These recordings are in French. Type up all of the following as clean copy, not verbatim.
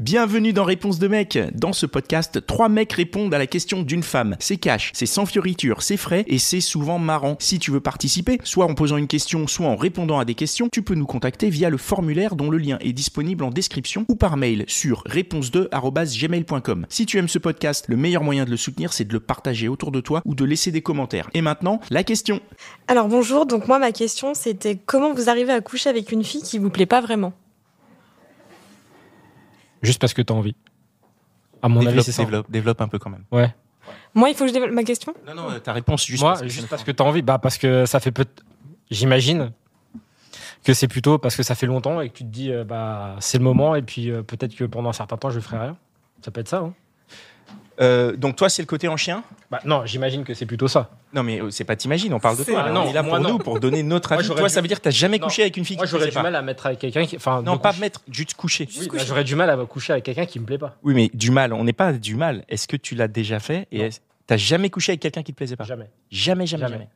Bienvenue dans Réponse de mec. Dans ce podcast, 3 mecs répondent à la question d'une femme. C'est cash, c'est sans fioriture, c'est frais et c'est souvent marrant. Si tu veux participer, soit en posant une question, soit en répondant à des questions, tu peux nous contacter via le formulaire dont le lien est disponible en description ou par mail sur réponse2@gmail.com. Si tu aimes ce podcast, le meilleur moyen de le soutenir, c'est de le partager autour de toi ou de laisser des commentaires. Et maintenant, la question. Alors bonjour, donc moi ma question c'était comment vous arrivez à coucher avec une fille qui vous plaît pas vraiment ? Juste parce que t'as envie. À mon avis, c'est ça. Développe un peu quand même. Ouais. Moi, il faut que je développe ma question ? Non, ta réponse juste Moi, parce que t'as envie. Bah, parce que ça fait j'imagine que c'est plutôt parce que ça fait longtemps et que tu te dis, c'est le moment et puis peut-être que pendant un certain temps, je ferai rien. Ça peut être ça, hein. Donc toi, c'est le côté en chien ? Bah, non, j'imagine que c'est plutôt ça. Non, mais c'est pas t'imagines, on parle de toi. Non, on est là pour nous, pour donner notre avis. Toi, ça veut dire que t'as jamais couché avec une fille moi, qui te plaisait pas. Moi, j'aurais du mal à mettre avec quelqu'un qui... Non, pas mettre, juste coucher. Oui, j'aurais du mal à coucher avec quelqu'un qui me plaît pas. Oui, mais du mal, on n'est pas du mal. Est-ce que tu l'as déjà fait et t'as jamais couché avec quelqu'un qui te plaisait pas ? Jamais. Jamais.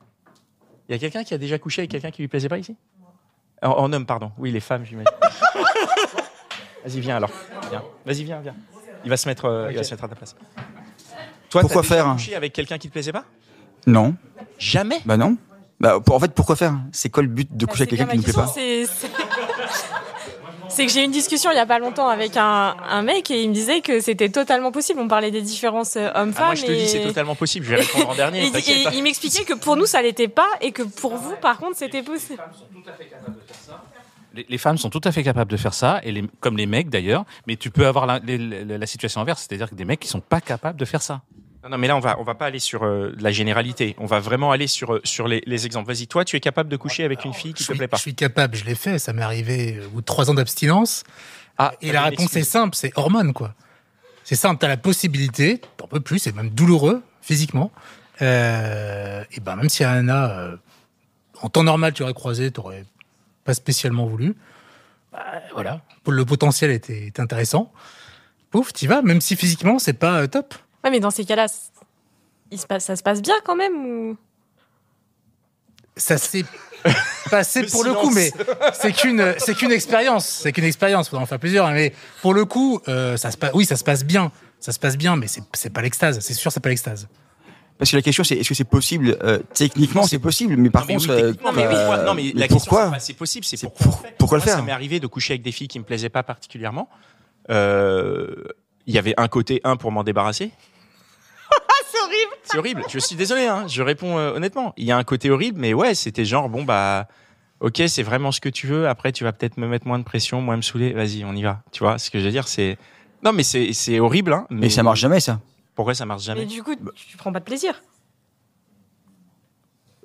Il y a quelqu'un qui a déjà couché avec quelqu'un qui lui plaisait pas ici ? En homme, pardon. Oui, les femmes, j'imagine. Vas-y, viens alors. Viens. Vas-y, viens. Il va se mettre à ta place. Toi, Pourquoi t'as déjà faire couché avec quelqu'un qui te plaisait pas ? Non. Jamais ? Bah non. En fait, pourquoi faire ? C'est quoi le but de coucher avec quelqu'un qui ne plaît pas ? C'est que j'ai eu une discussion il y a pas longtemps avec un mec et il me disait que c'était totalement possible. On parlait des différences hommes-femmes. Moi, je te dis, c'est totalement possible. Je vais répondre en dernier. Et il m'expliquait que pour nous, ça l'était pas et que pour vous, par contre, c'était possible. Les femmes sont tout à fait capables de faire ça, comme les mecs d'ailleurs, mais tu peux avoir la situation inverse, c'est-à-dire que des mecs qui sont pas capables de faire ça. Non, mais là, on va pas aller sur la généralité. On va vraiment aller sur les exemples. Vas-y, toi, tu es capable de coucher avec une fille qui te plaît pas ? Je suis capable, je l'ai fait. Ça m'est arrivé au bout de 3 ans d'abstinence. Et la réponse est simple, c'est hormones, quoi. C'est simple, t'as la possibilité, t'en peux plus, c'est même douloureux, physiquement. Et même si Anna, en temps normal, tu aurais croisé, t'aurais pas spécialement voulu. Voilà, le potentiel était intéressant. Pouf, t'y vas, même si physiquement, c'est pas top. Ouais, mais dans ces cas-là, ça se passe bien quand même ou... Ça s'est passé pour le coup, mais c'est qu'une expérience. C'est qu'une expérience, faudra en faire plusieurs. Mais pour le coup, ça se passe bien. Ça se passe bien, mais c'est pas l'extase. C'est sûr, c'est pas l'extase. Parce que la question, c'est est-ce que c'est possible ? Techniquement, c'est possible, mais par contre... Non, mais la question, c'est pas c'est possible, c'est pourquoi le faire ? Ça m'est arrivé de coucher avec des filles qui me plaisaient pas particulièrement. Il y avait un côté pour m'en débarrasser. C'est horrible. C'est horrible. Je suis désolé, hein. Je réponds honnêtement. Il y a un côté horrible, mais ouais, c'était genre ok, c'est vraiment ce que tu veux. Après, tu vas peut-être me mettre moins de pression, moins me saouler. Vas-y, on y va. Tu vois, ce que je veux dire, c'est non, mais c'est horrible, hein. Mais ça marche jamais, ça. Pourquoi ça marche jamais ? Mais du coup, tu prends pas de plaisir.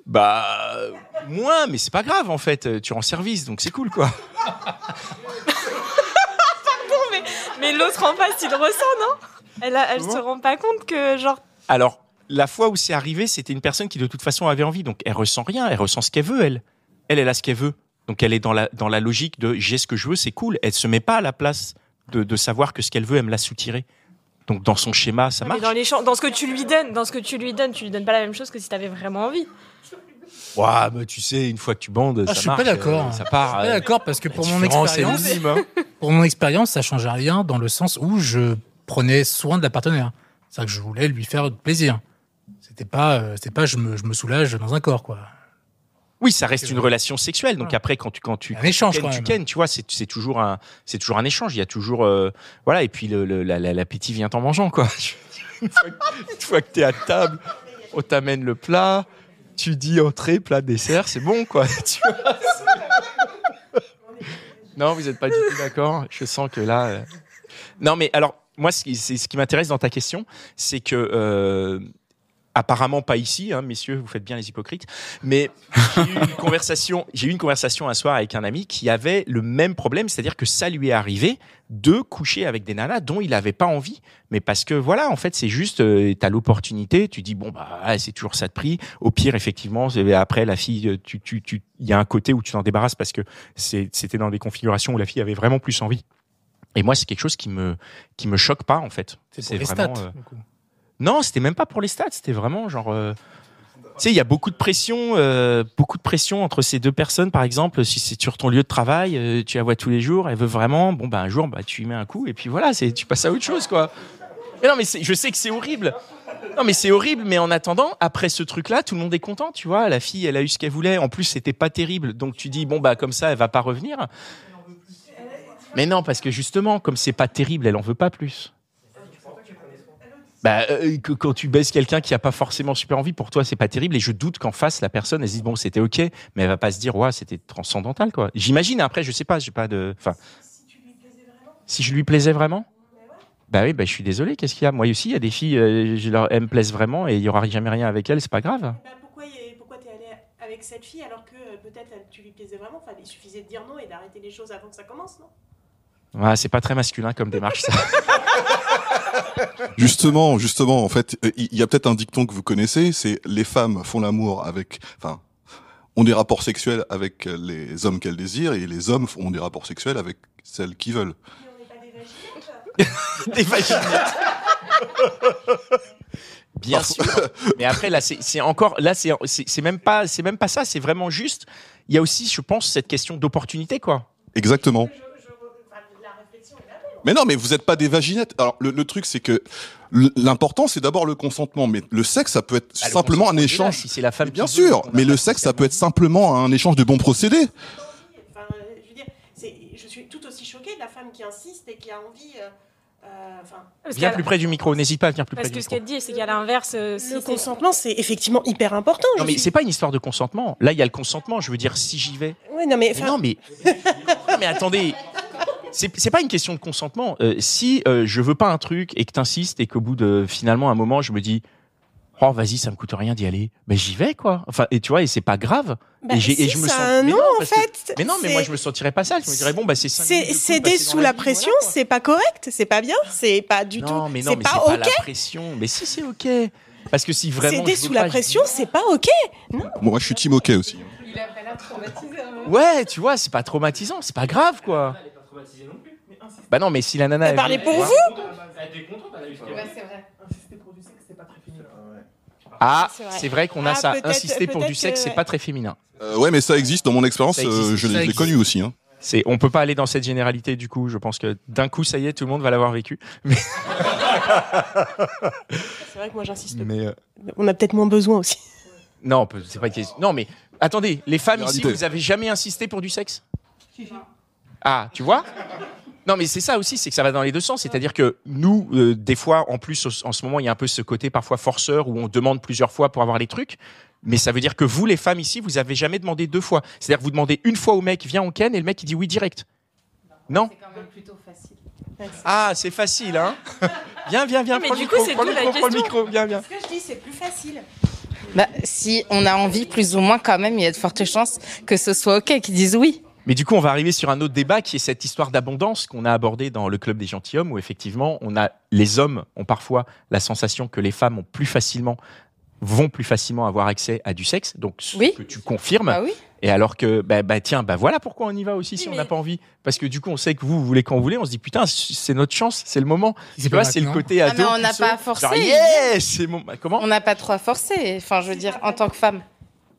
Moins, mais c'est pas grave en fait. Tu rends service, donc c'est cool, quoi. Mais l'autre en face, il le ressent, non ? Elle se rend pas compte que genre. Alors, la fois où c'est arrivé, c'était une personne qui de toute façon avait envie, donc elle ressent rien, elle ressent ce qu'elle veut, elle a ce qu'elle veut, donc elle est dans la logique de j'ai ce que je veux, c'est cool. Elle se met pas à la place de savoir que ce qu'elle veut, elle me l'a soutiré. Donc dans son schéma, ça marche. Mais dans ce que tu lui donnes, tu lui donnes pas la même chose que si t'avais vraiment envie. Ouais, mais tu sais, une fois que tu bandes, ça marche. Je suis pas d'accord. Ça part. Je suis pas d'accord parce que pour mon expérience, ça change rien dans le sens où je prenais soin de la partenaire. C'est-à-dire que je voulais lui faire plaisir. C'était pas je me soulage dans un corps, quoi. Oui, ça reste une relation sexuelle. Donc après, quand tu un échange, kennes, tu vois, c'est toujours un échange. Il y a toujours voilà. Et puis l'appétit vient en mangeant, quoi. Une fois que t'es à table, on t'amène le plat. Tu dis entrée, plat, dessert, c'est bon, quoi. Tu vois, non, vous n'êtes pas du tout d'accord. Je sens que là. Non, mais alors, moi, ce qui m'intéresse dans ta question, c'est que. Apparemment pas ici, hein, messieurs, vous faites bien les hypocrites. Mais j'ai eu une conversation un soir avec un ami qui avait le même problème, c'est-à-dire que ça lui est arrivé de coucher avec des nanas dont il n'avait pas envie. Mais parce que voilà, en fait, c'est juste, t'as l'opportunité, tu dis c'est toujours ça de prix. Au pire, effectivement, après la fille, il y a un côté où tu t'en débarrasses parce que c'était dans des configurations où la fille avait vraiment plus envie. Et moi, c'est quelque chose qui me choque pas, en fait. C'est pour les vraiment, stats, du coup. Non, c'était même pas pour les stats, c'était vraiment genre sais, il y a beaucoup de pression entre ces deux personnes. Par exemple, si c'est sur ton lieu de travail, tu la vois tous les jours, elle veut vraiment, bon, un jour, tu y mets un coup, et puis voilà, tu passes à autre chose, quoi. Mais non, mais je sais que c'est horrible. Non, mais c'est horrible, mais en attendant, après ce truc-là, tout le monde est content, tu vois. La fille, elle a eu ce qu'elle voulait. En plus, c'était pas terrible. Donc, tu dis, comme ça, elle va pas revenir. Mais non, parce que justement, comme c'est pas terrible, elle en veut pas plus. Quand tu baises quelqu'un qui a pas forcément super envie, pour toi, c'est pas terrible. Et je doute qu'en face, la personne, elle se dise, bon, c'était ok, mais elle va pas se dire, ouais, c'était transcendantal, quoi. J'imagine, après, je sais pas, j'ai pas de. Enfin. Si je lui plaisais vraiment? Oui, je suis désolé, qu'est-ce qu'il y a? Moi aussi, il y a des filles, elles me plaisent vraiment et il y aura jamais rien avec elles, c'est pas grave. Pourquoi t'es allé avec cette fille alors que peut-être tu lui plaisais vraiment? Enfin, il suffisait de dire non et d'arrêter les choses avant que ça commence, non? Ouais, c'est pas très masculin comme démarche, ça. Justement, en fait, il y a peut-être un dicton que vous connaissez, c'est les femmes font l'amour ont des rapports sexuels avec les hommes qu'elles désirent et les hommes ont des rapports sexuels avec celles qu'ils veulent. Des vaginettes. Bien sûr. Mais après, là, c'est encore, là, c'est même pas ça. C'est vraiment juste. Il y a aussi, je pense, cette question d'opportunité, quoi. Exactement. Mais non, mais vous n'êtes pas des vaginettes. Alors, le truc, c'est que l'important, c'est d'abord le consentement. Mais le sexe, ça peut être simplement un échange. Si c'est la femme, bien sûr. Mais le sexe, ça peut être simplement un échange de bons procédés. Je veux dire, je suis tout aussi choquée de la femme qui insiste et qui a envie. Viens plus près du micro, n'hésite pas à venir plus près du micro. Parce que ce qu'elle dit, c'est qu'à l'inverse, le consentement, c'est effectivement hyper important. Non, mais c'est pas une histoire de consentement. Là, il y a le consentement. Je veux dire, si j'y vais. Oui, non, mais attendez. C'est pas une question de consentement. Si je veux pas un truc et que t'insistes et qu'au bout de finalement un moment, je me dis. Oh, vas-y, ça me coûte rien d'y aller. Mais j'y vais, quoi. Enfin, et tu vois, et c'est pas grave. Et je me sens. Non, en fait. Mais non, mais moi, je me sentirais pas ça. Je me dirais, c'est 5 minutes de couple céder sous la pression, c'est pas correct, c'est pas bien, c'est pas du tout. Non, mais c'est pas pas ok. la pression. Mais si, c'est ok. Parce que si vraiment. Céder sous la pression, c'est pas ok. Non. Moi, je suis team ok aussi. Il a pas l'air traumatisé. Ouais, tu vois, c'est pas traumatisant, c'est pas grave, quoi. Elle est pas traumatisée non plus. Bah non, mais si la nana. Parlez pour vous. Elle était contente, elle a eu ce qu'elle c'est vrai. Insister pour du sexe, c'est pas très féminin. Ah, c'est vrai qu'on a ça. Peut-être- Insister pour du sexe, que- c'est pas très féminin. Ouais, mais ça existe. Dans mon expérience, Ça existe, je ça l'ai existe. connu aussi. Hein. On peut pas aller dans cette généralité du coup. Je pense que d'un coup, ça y est, tout le monde va l'avoir vécu. Mais, C'est vrai que moi j'insiste. mais On a peut-être moins besoin aussi. non, c'est pas une question. Non, mais attendez, les femmes ici, Généralité. vous avez jamais insisté pour du sexe? Ah, tu vois? Non, mais c'est ça aussi, c'est que ça va dans les deux sens. C'est-à-dire que nous, des fois, en plus, en ce moment, il y a un peu ce côté parfois forceur où on demande plusieurs fois pour avoir les trucs. Mais ça veut dire que vous, les femmes ici, vous avez jamais demandé 2 fois. C'est-à-dire que vous demandez une fois au mec, viens, on ken, et le mec, il dit oui direct. Non? C'est quand même plutôt facile. Ah, c'est facile, hein? Viens, Mais prends du le coup, micro, c'est prends d'où le la micro, prends le question. micro, viens. Ce que je dis, c'est plus facile. Si on a envie, plus ou moins, quand même, il y a de fortes chances que ce soit OK, qu'ils disent oui. Mais du coup, on va arriver sur un autre débat qui est cette histoire d'abondance qu'on a abordée dans le club des gentilshommes, où effectivement, les hommes ont parfois la sensation que les femmes vont plus facilement avoir accès à du sexe, donc ce Oui. que tu confirmes. Bah oui. Et alors que, tiens, voilà pourquoi on y va aussi si on n'a pas envie. Parce que du coup, on sait que vous voulez quand vous voulez, on se dit putain, c'est notre chance, c'est le moment. C'est Tu pas vois, c'est le maintenant. côté ado. mais on n'a puceau. pas forcé. Genre, yes, c'est mon. Comment? On n'a pas trop à forcer. Enfin, je veux dire, en tant que femme.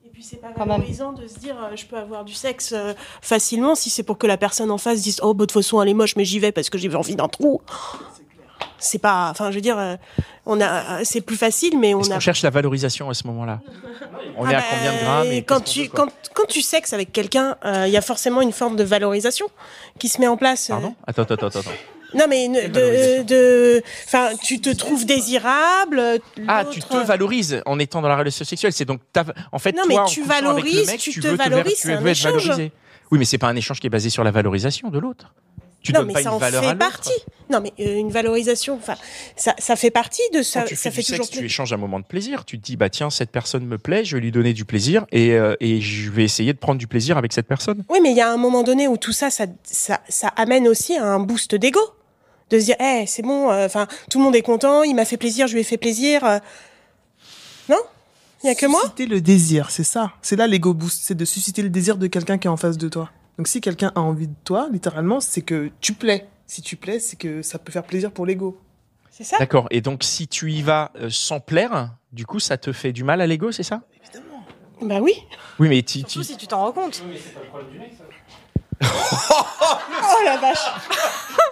Et puis c'est pas Quand même. valorisant de se dire je peux avoir du sexe facilement si c'est pour que la personne en face dise oh de toute façon elle est moche mais j'y vais parce que j'ai envie d'un trou. C'est pas, enfin je veux dire c'est plus facile mais Est-ce qu'on cherche la valorisation à ce moment-là? On est à combien de grammes et quand qu'est-ce qu'on veut, quoi quand tu sexes avec quelqu'un, il y a forcément une forme de valorisation qui se met en place. Pardon? Attends. Non mais enfin tu te trouves désirable. Ah, tu te valorises en étant dans la relation sexuelle. C'est donc en fait Non, toi mais en tu couchant avec le valorises, mec, tu tu te veux valorises, tu c'est un veux être échange. valorisé. Oui, mais c'est pas un échange qui est basé sur la valorisation de l'autre. Tu non donnes mais pas ça une en valeur à fait l'autre. partie. Non mais une valorisation, enfin ça fait partie de ça. Quand tu fais Ça fait du toujours sexe, tu plaisir. échanges un moment de plaisir. Tu te dis, tiens, cette personne me plaît, je vais lui donner du plaisir et je vais essayer de prendre du plaisir avec cette personne. Oui, mais il y a un moment donné où tout ça amène aussi à un boost d'ego. De se dire, c'est bon, enfin, tout le monde est content, il m'a fait plaisir, je lui ai fait plaisir. Non? Il y a que moi? Susciter le désir, c'est ça. C'est là l'ego boost, c'est de susciter le désir de quelqu'un qui est en face de toi. Donc si quelqu'un a envie de toi, littéralement, c'est que tu plais. Si tu plais, c'est que ça peut faire plaisir pour l'ego. C'est ça. D'accord. Et donc, si tu y vas sans plaire, du coup, ça te fait du mal à l'ego, c'est ça? Bah oui. Oui, mais Surtout si tu t'en rends compte. Oh la vache.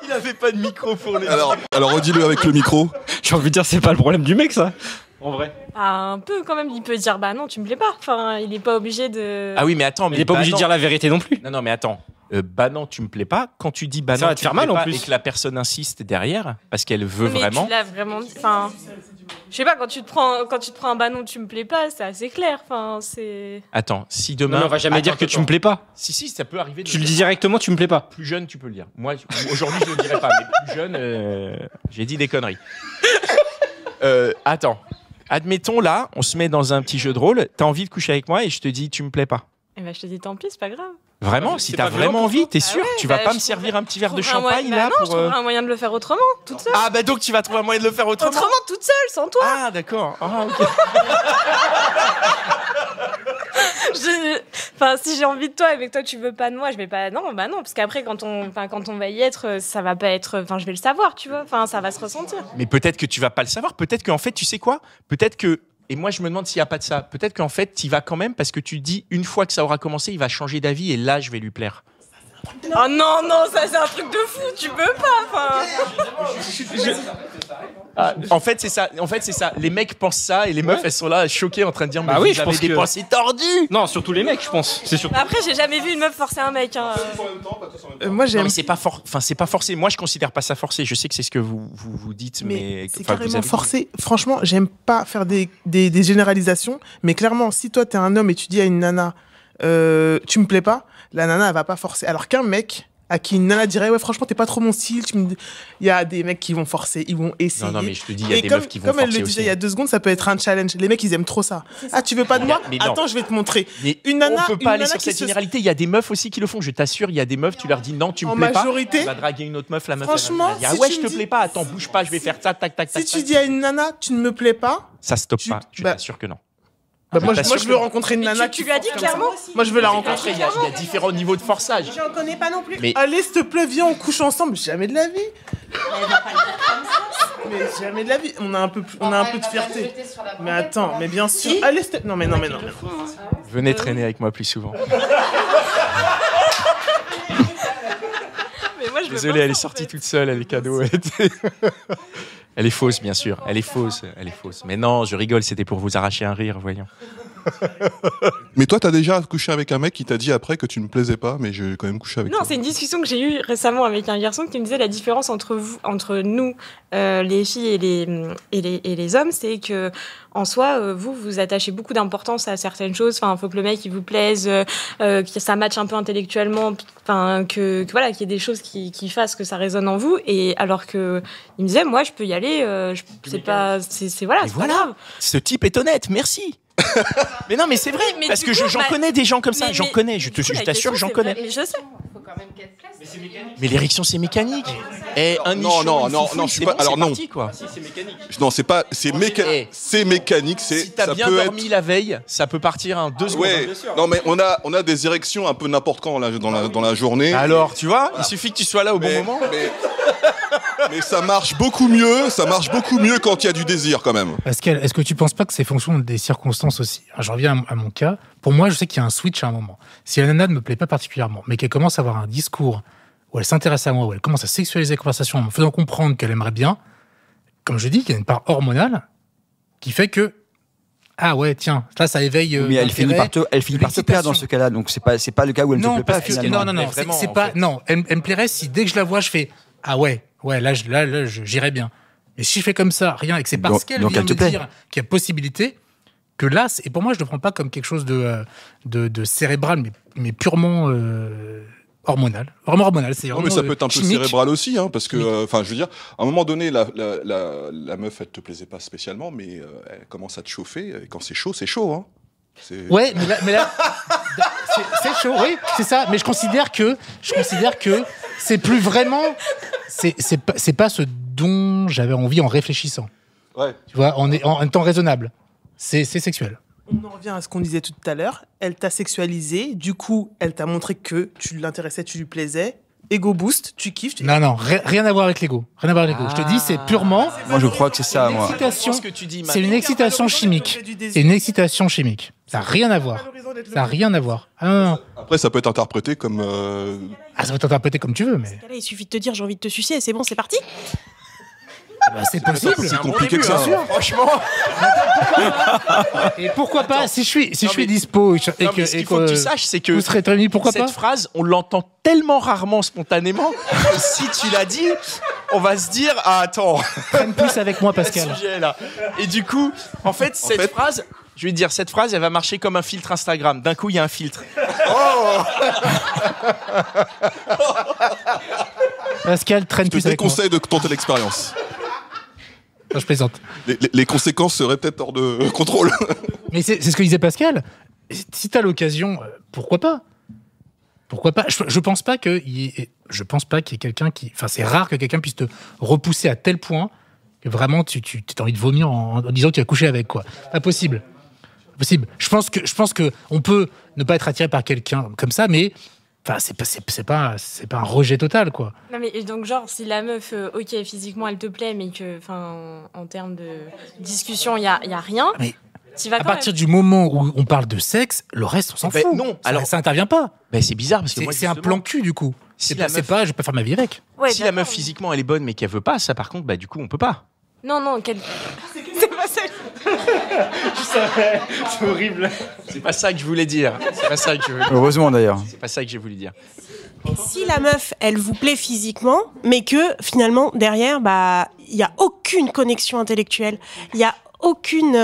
Il avait pas de micro pour les. Alors redis-le avec le micro. J'ai envie de dire, c'est pas le problème du mec, ça. En vrai. Ah, un peu quand même, il peut dire bah non, tu me plais pas. Enfin, il est pas obligé de. Ah oui, mais attends, mais Il est pas obligé de dire la vérité non plus. Non, mais attends. Bah non, tu me plais pas. Quand tu dis bah Ça non, va te tu faire me plais mal, en pas, plus. et que la personne insiste derrière parce qu'elle veut Mais vraiment. tu l'as vraiment dit. Enfin, je sais pas, quand tu te prends un bah non, tu me plais pas, c'est assez clair. Enfin, c'est. Attends, si Non, demain. mais on va jamais dire que tu me plais pas. Si, ça peut arriver. Tu le dis directement, tu me plais pas. Plus jeune, tu peux le dire. Moi, aujourd'hui, je le dirais pas, mais plus jeune, j'ai dit des conneries. Attends. Admettons, là, on se met dans un petit jeu de rôle. T'as envie de coucher avec moi et je te dis, tu me plais pas. Eh ben, je te dis tant pis, c'est pas grave. Vraiment, si t'as vraiment envie, t'es sûr? Tu vas pas me servir un petit verre de champagne là non, pour. je trouverai un moyen de le faire autrement, toute seule. Ah bah donc tu vas trouver un moyen de le faire autrement. Autrement, toute seule, sans toi. Ah d'accord. Ah, ok. Enfin, si j'ai envie de toi et que toi tu veux pas de moi, je vais pas. Non, bah non, parce qu'après quand on va y être, ça va pas être. Enfin, je vais le savoir, tu vois. Enfin, ça va se ressentir. Mais peut-être que tu vas pas le savoir. Peut-être qu'en fait, tu sais quoi? Peut-être que. Et moi, je me demande s'il n'y a pas de ça. Peut-être qu'en fait, tu y vas quand même parce que tu dis une fois que ça aura commencé, il va changer d'avis et là, je vais lui plaire. Oh non, ça c'est un truc de fou, tu peux pas. Enfin. En fait, c'est ça. Les mecs pensent ça et les meufs, elles sont là choquées en train de dire mais Bah oui, vous je avez pense des que- pensées tordues. Non, surtout les mecs, je pense. C'est surtout. Après, j'ai jamais vu une meuf forcer un mec. Hein. Moi, Non, j'aime. mais c'est pas c'est pas forcé. Moi, je considère pas ça forcé. Je sais que c'est ce que vous dites, mais c'est enfin, vous carrément avez- forcé. Franchement, j'aime pas faire des généralisations, mais clairement, si toi t'es un homme et tu dis à une nana, tu me plais pas, la nana elle va pas forcer. Alors qu'un mec à qui une nana dirait ouais franchement t'es pas trop mon style, il y a des mecs qui vont forcer, ils vont essayer. Non, mais je te dis, il y a Et des comme, meufs qui vont comme elle forcer le disait aussi. il y a 2 secondes, ça peut être un challenge. Les mecs ils aiment trop ça. Ah tu veux pas de moi? Mais non. Attends je vais te montrer. Mais Une nana, on peut pas une aller nana sur qui cette se- généralité. Il y a des meufs aussi qui le font. Je t'assure, il y a des meufs. Tu leur dis non, tu me En plais majorité, pas. Tu vas draguer une autre meuf. La meuf, franchement, elle va dire, si ah ouais, tu je me te dis- plais pas. Attends, bouge pas. Je vais faire ça, tac, tac, si tac. tu tac. dis à une nana tu ne me plais pas, Ça stoppe tu- pas. Je bah- t'assure que non. bah, moi t'assure je que veux non. rencontrer une Mais nana. tu lui as dit clairement. Moi je veux la Après, rencontrer. il y a différents niveaux de forçage. J'en connais pas non plus. Mais Allez, s'il te plaît, viens, on couche ensemble. Jamais de la vie. Mais jamais de la vie. On a un peu de fierté. Mais attends, mais bien sûr. Allez, s'il te... non. venez traîner avec moi plus souvent. Mais moi, je veux Désolé, pas elle est ça, en sortie fait. toute seule. Elle est cadeau. Elle est fausse, bien sûr. Elle est fausse. Mais non, je rigole. C'était pour vous arracher un rire, voyons. Mais toi, t'as déjà couché avec un mec qui t'a dit après que tu ne me plaisais pas, mais j'ai quand même couché avec Non, toi. c'est une discussion que j'ai eue récemment avec un garçon qui me disait la différence entre nous, les filles et les hommes, c'est que en soi, vous attachez beaucoup d'importance à certaines choses. Enfin, il faut que le mec il vous plaise, que ça matche un peu intellectuellement, enfin que voilà, qu'il y ait des choses qui fassent que ça résonne en vous. Et alors que il me disait, moi, je peux y aller. C'est pas, c'est voilà, Et c'est voilà. pas grave. Ce type est honnête. Merci. Mais non, mais c'est vrai. Mais parce du que coup, j'en bah, connais des gens comme ça. mais- J'en mais- connais. Je du coup, la t'assure, question, j'en c'est connais. vrai, mais je sais. Mais l'érection, c'est mécanique. Et un Non, nichon, non, une non, foufouille, non, je suis c'est pas- bon, alors c'est non. parti, quoi. Non, c'est pas, c'est Eh. c'est mécanique, c'est, Si t'as ça bien peut dormi être. la veille, ça peut partir en 2 secondes. Ouais. Non, mais on a des érections un peu n'importe quand là, dans la journée. Alors, tu vois, il suffit que tu sois là au bon moment. Mais ça marche beaucoup mieux. Ça marche beaucoup mieux quand il y a du désir quand même. Pascal, est-ce que tu penses pas que c'est fonction des circonstances aussi? Alors, je reviens à mon cas. Pour moi, je sais qu'il y a un switch à un moment. Si la nana ne me plaît pas particulièrement, mais qu'elle commence à avoir un discours où elle s'intéresse à moi, où elle commence à sexualiser la conversation en me faisant comprendre qu'elle aimerait bien, comme je dis, qu'il y a une part hormonale qui fait que ah ouais, tiens, là ça éveille. Mais elle finit par te plaire dans ce cas-là, donc c'est pas le cas où elle ne te Non, plaît pas parce que finalement. non, c'est pas non. Elle me plairait si dès que je la vois, je fais ah ouais, là j'irais bien. Et si je fais comme ça, rien, et que c'est parce Donc- qu'elle donc vient elle te me plaît. dire qu'il y a possibilité, que là, et pour moi, je ne le prends pas comme quelque chose de cérébral, mais purement hormonal. Vraiment hormonal. C'est Non, vraiment, mais ça peut être un peu chimique. cérébral aussi, hein, parce que, enfin, je veux dire, à un moment donné, la meuf, elle te plaisait pas spécialement, mais elle commence à te chauffer. Et quand c'est chaud, hein. Ouais, mais là c'est chaud, oui, c'est ça. Mais je considère que c'est plus vraiment, c'est pas ce dont j'avais envie en réfléchissant. Ouais. Tu vois, en étant raisonnable. C'est sexuel. On en revient à ce qu'on disait tout à l'heure. Elle t'a sexualisé, du coup, elle t'a montré que tu l'intéressais, tu lui plaisais. ego boost, tu kiffes. Non, rien à voir avec l'ego. Rien à voir avec l'ego. Je te dis, c'est purement. Moi, je crois que c'est ça, moi. C'est une excitation chimique. C'est une excitation chimique. Ça n'a rien à voir. Ça n'a rien à voir. Ah, non. Après, ça peut être interprété comme. Ah, ça peut être interprété comme tu veux, mais. Là, il suffit de te dire j'ai envie de te sucer et c'est bon, c'est parti. C'est possible. C'est compliqué que ça. Franchement. Et pourquoi pas, si je suis dispo et Ce qu'il faut que tu saches, c'est que vous serez réunis, pourquoi cette pas phrase, on l'entend tellement rarement spontanément que si tu l'as dit, on va se dire attends. Prenne plus avec moi, Pascal. Sujet, là. Et du coup, en fait, cette phrase, je vais te dire, cette phrase, elle va marcher comme un filtre Instagram. D'un coup, il y a un filtre. Oh Pascal, traîne plus avec moi. Je te déconseille de tenter l'expérience. Non, je plaisante. Les conséquences seraient peut-être hors de contrôle. Mais c'est ce que disait Pascal. Si t'as l'occasion, pourquoi pas? Pourquoi pas? Je pense pas qu'il y ait quelqu'un qui. Enfin, c'est rare que quelqu'un puisse te repousser à tel point que vraiment tu as envie de vomir en disant que tu vas coucher avec, quoi. Pas possible. Je pense que on peut ne pas être attiré par quelqu'un comme ça, mais. Enfin, c'est pas un rejet total, quoi. Non, mais donc, genre, si la meuf, ok, physiquement, elle te plaît, mais que, enfin, en termes de discussion, il y a rien. Mais t'y vas à quand partir même. du moment où on parle de sexe, le reste, on s'en fout. Non, Ça intervient pas. C'est bizarre parce que moi, C'est un plan cul, du coup. Si C'est pas, je peux faire ma vie avec. Ouais, si la d'accord, meuf physiquement elle est bonne mais qu'elle veut pas, ça par contre, du coup, on peut pas. Non, c'est pas ça. C'est horrible. C'est pas ça que je voulais dire. Heureusement, d'ailleurs. C'est pas ça que j'ai voulu dire. Et si la meuf, elle vous plaît physiquement, mais que finalement, derrière, il n'y a aucune connexion intellectuelle, il n'y a aucune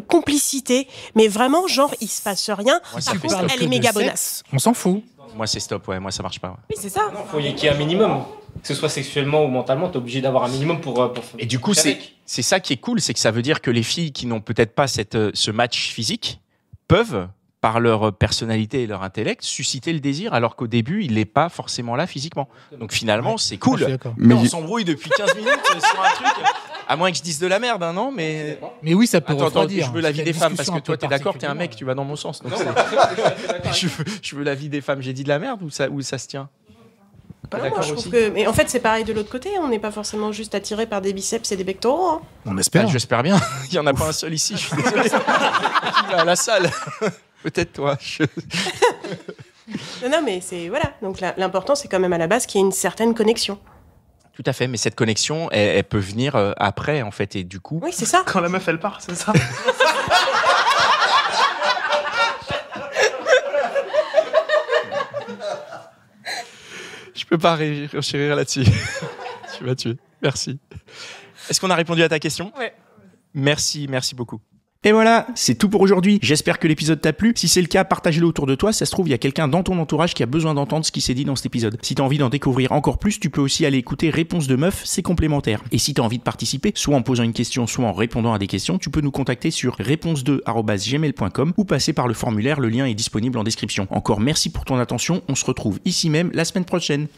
complicité, mais vraiment, genre, il se passe rien. Moi, ça Par fait contre, stop. elle est méga bonasse. On s'en fout. Moi, c'est stop. Ouais, moi, ça marche pas. Ouais. Oui, c'est ça. Il faut qu'il y ait un minimum. Que ce soit sexuellement ou mentalement, t'es obligé d'avoir un minimum pour Et du coup, c'est ça qui est cool, c'est que ça veut dire que les filles qui n'ont peut-être pas ce match physique peuvent, par leur personnalité et leur intellect, susciter le désir, alors qu'au début, il n'est pas forcément là physiquement. Donc finalement, c'est Je cool. suis d'accord. Mais on s'embrouille depuis 15 minutes sur un truc. À moins que je dise de la merde, hein, non, mais... Mais oui, ça peut Attends, refroidir. je veux l'avis Il y a des une femmes, parce discussion que un toi, peu t'es d'accord, t'es un mec, particulière. tu vas dans mon sens. Donc je veux l'avis des femmes. J'ai dit de la merde ou ça se tient? Non, moi, je trouve que... Mais en fait, c'est pareil de l'autre côté. On n'est pas forcément juste attiré par des biceps et des pectoraux. Hein. On espère. J'espère bien. Il n'y en a pas un seul ici, je suis désolé. Qui va à la salle? Peut-être toi. Non, mais c'est... Voilà. Donc l'important, c'est quand même à la base qu'il y ait une certaine connexion. Tout à fait, mais cette connexion, elle peut venir après, en fait, et du coup... Oui, c'est ça. Quand la meuf, elle part, c'est ça. Je peux pas renchérir là-dessus. Tu m'as tué. Merci. Est-ce qu'on a répondu à ta question? Ouais. Merci beaucoup. Et voilà, c'est tout pour aujourd'hui. J'espère que l'épisode t'a plu. Si c'est le cas, partage-le autour de toi. Ça se trouve, il y a quelqu'un dans ton entourage qui a besoin d'entendre ce qui s'est dit dans cet épisode. Si t'as envie d'en découvrir encore plus, tu peux aussi aller écouter Réponse de Meuf, c'est complémentaire. Et si t'as envie de participer, soit en posant une question, soit en répondant à des questions, tu peux nous contacter sur réponse2@gmail.com ou passer par le formulaire, le lien est disponible en description. Encore merci pour ton attention, on se retrouve ici même la semaine prochaine.